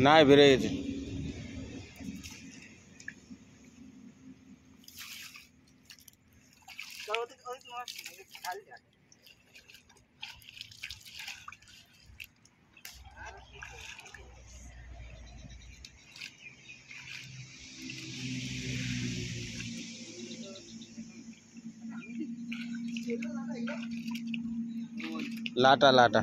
না বেড়ে গেছে लाटा लाटा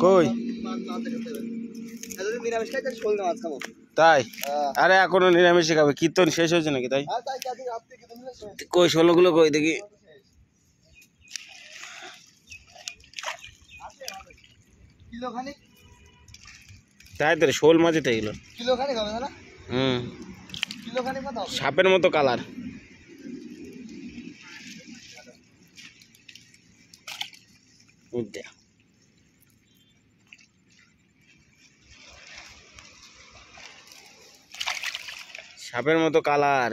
কই তাই আরে এখনো নিরামিষ খাবে কীর্তন শেষ হয়েছে নাকি তাই কই ষোলোগুলো কই দেখি তাই তো শোল মাছ এটা এগুলো সাপের মতো কালার সাপের মতো কালার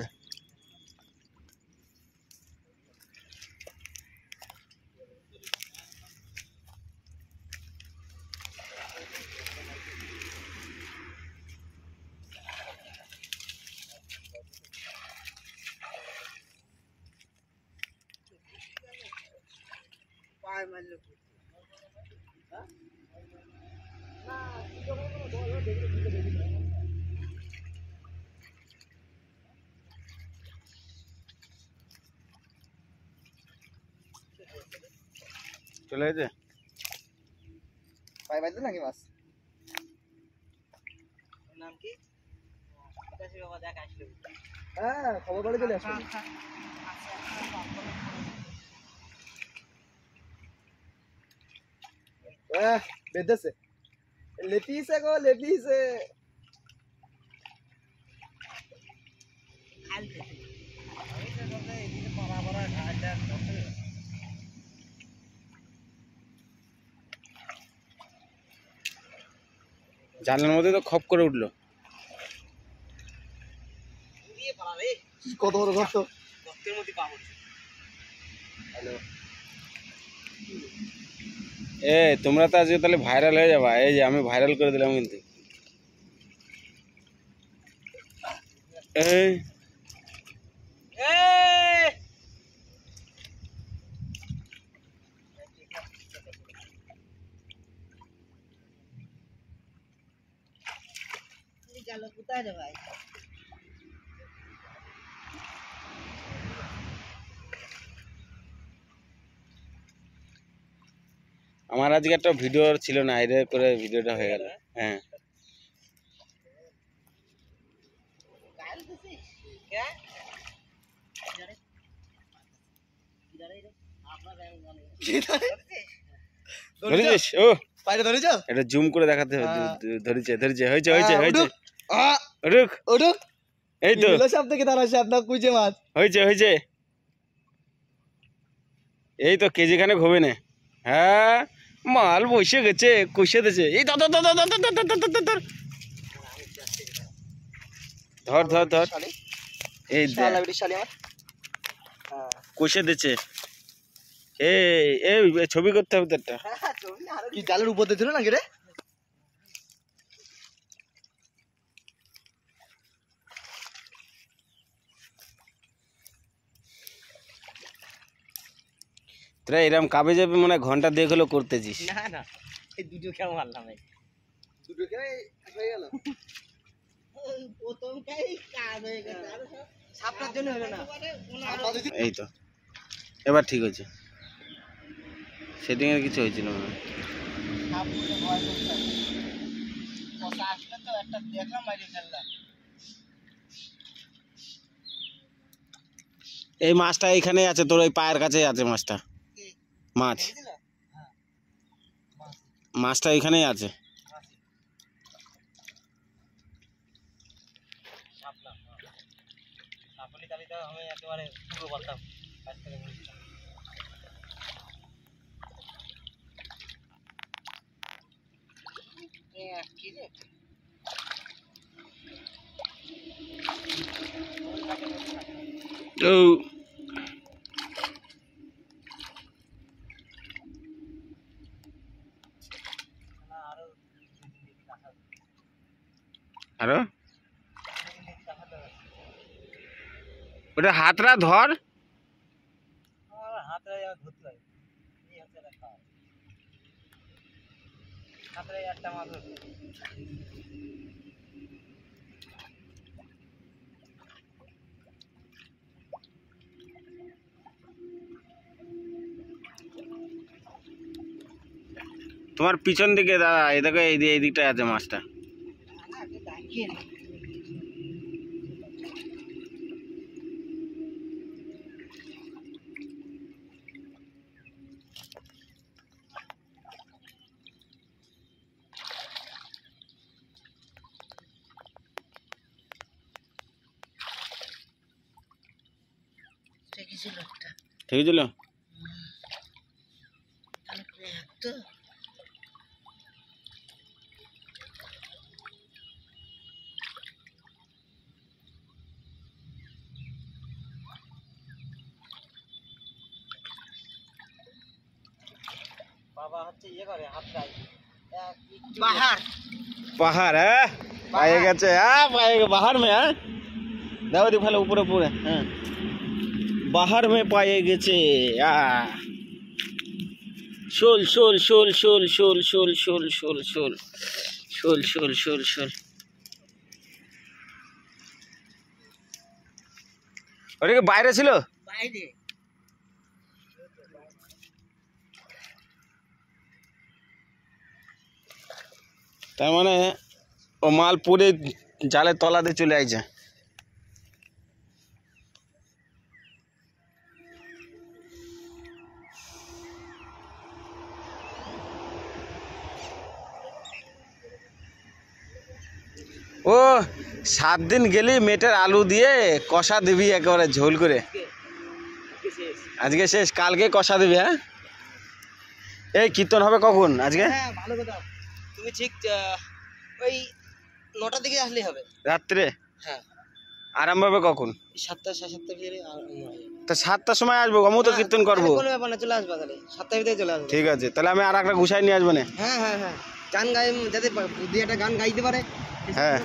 চলে গেছে পাই বাইতে নাকি মাছ নাম কি বাবা দেখ আসলো হ্যাঁ খবর করে চলে আসলো বেদেছে লেপিছে গো লেপিছে জালের মধ্যে তো খপ করে উঠলো কত বড় গর্ত এ তোমরা তো আজকে তাহলে ভাইরাল হয়ে যাবা এই যে আমি ভাইরাল করে দিলাম কিন্তু এই কোথায় রে ভাই আমার আজকে একটা ভিডিও ছিল না এর করে ভিডিওটা হয়ে গেল হ্যাঁ ধরেছিস ও পাইরে ধরেছ এটা জুম করে দেখাতে হবে ধরেছে ধরেছে হয়েছে হয়েছে হয়েছে রুক ওডুক এই তো হলো সব থেকে দাঁড়াচ্ছে আপনার কুইজে মাছ হয়েছে হয়েছে এই তো কেজি খানে হবে না হ্যাঁ মাল বসে গেছে কষে দিয়েছে এই ধর ধর ধর ধর ধর ধর এই কষে দিচ্ছে এই ছবি করতে হবে একটা কি জালের উপর দিয়ে ছিল নাকি রে তোরা এরকম কাবে যাবে মানে ঘন্টা দেখ হলো করতেছিস না না এই দুটো কেমন মারলাম ভাই দুটো কে হয়ে গেল প্রথম কাই কাজ হয়ে গেল আর সাপটার জন্য হলো না এই তো এবার ঠিক হয়েছে সেটিং এর কিছু হয়েছিল মনে হয় সাপ পুরো ভয় করছে কথা আসলে তো একটা দেখলাম মারি ফেললাম এই মাছটা এখানেই আছে তোর ওই পায়ের কাছেই আছে মাছটা মাছ মাছটা এখানেই আছে। আমি একেবারে পুরো বলতাম ও আরো ওটা হাতরা ধর, হাতে ধরতে হয় হাতে একটা মাছ তোমার পিছন দিকে দাদা, এই দেখো এই দিকটা আছে মাছটা। ঠিক ছিল। বাবা হচ্ছে ইয়ে করে হাতটাই পাহাড় পাহাড় হ্যাঁ পায়ে গেছে, হ্যাঁ পায়ে बाहर में है দাও দি ভালো উপরে উপরে, হ্যাঁ बाहर में পায়ে গেছে। শোল শোল শোল শোল শোল শোল শোল শোল শোল শোল শোল শোল শোল ওটা কি বাইরে ছিল? বাইরে তার মানে ও মাল পুরে জালের তলাতে চলে আইছে। ও 7 দিন গেলি মেটের আলু দিয়ে কষা দিবি একেবারে ঝোল করে। আজকে শেষ, কালকে কষা দিবি। হ্যাঁ এই কীর্তন হবে কখন আজকে? হ্যাঁ ভালো কথা, তুমি ঠিক ওই 9টার দিকে আসলেই হবে রাত্রে। হ্যাঁ আরম্ভ হবে কখন? 7টা 7:30 ভিতরে তা 7টার সময় আসবো, আমিও তো কীর্তন করবো। কোনো ব্যাপার না, চলে আসবা তাহলে 7টার ভিতরে চলে আসবে। ঠিক আছে, তাহলে আমি আর একটা গুছাই নিয়ে আসবো না। হ্যাঁ হ্যাঁ হ্যাঁ গান গাই, যাতে 2-1টা গান গাইতে পারে। হ্যাঁ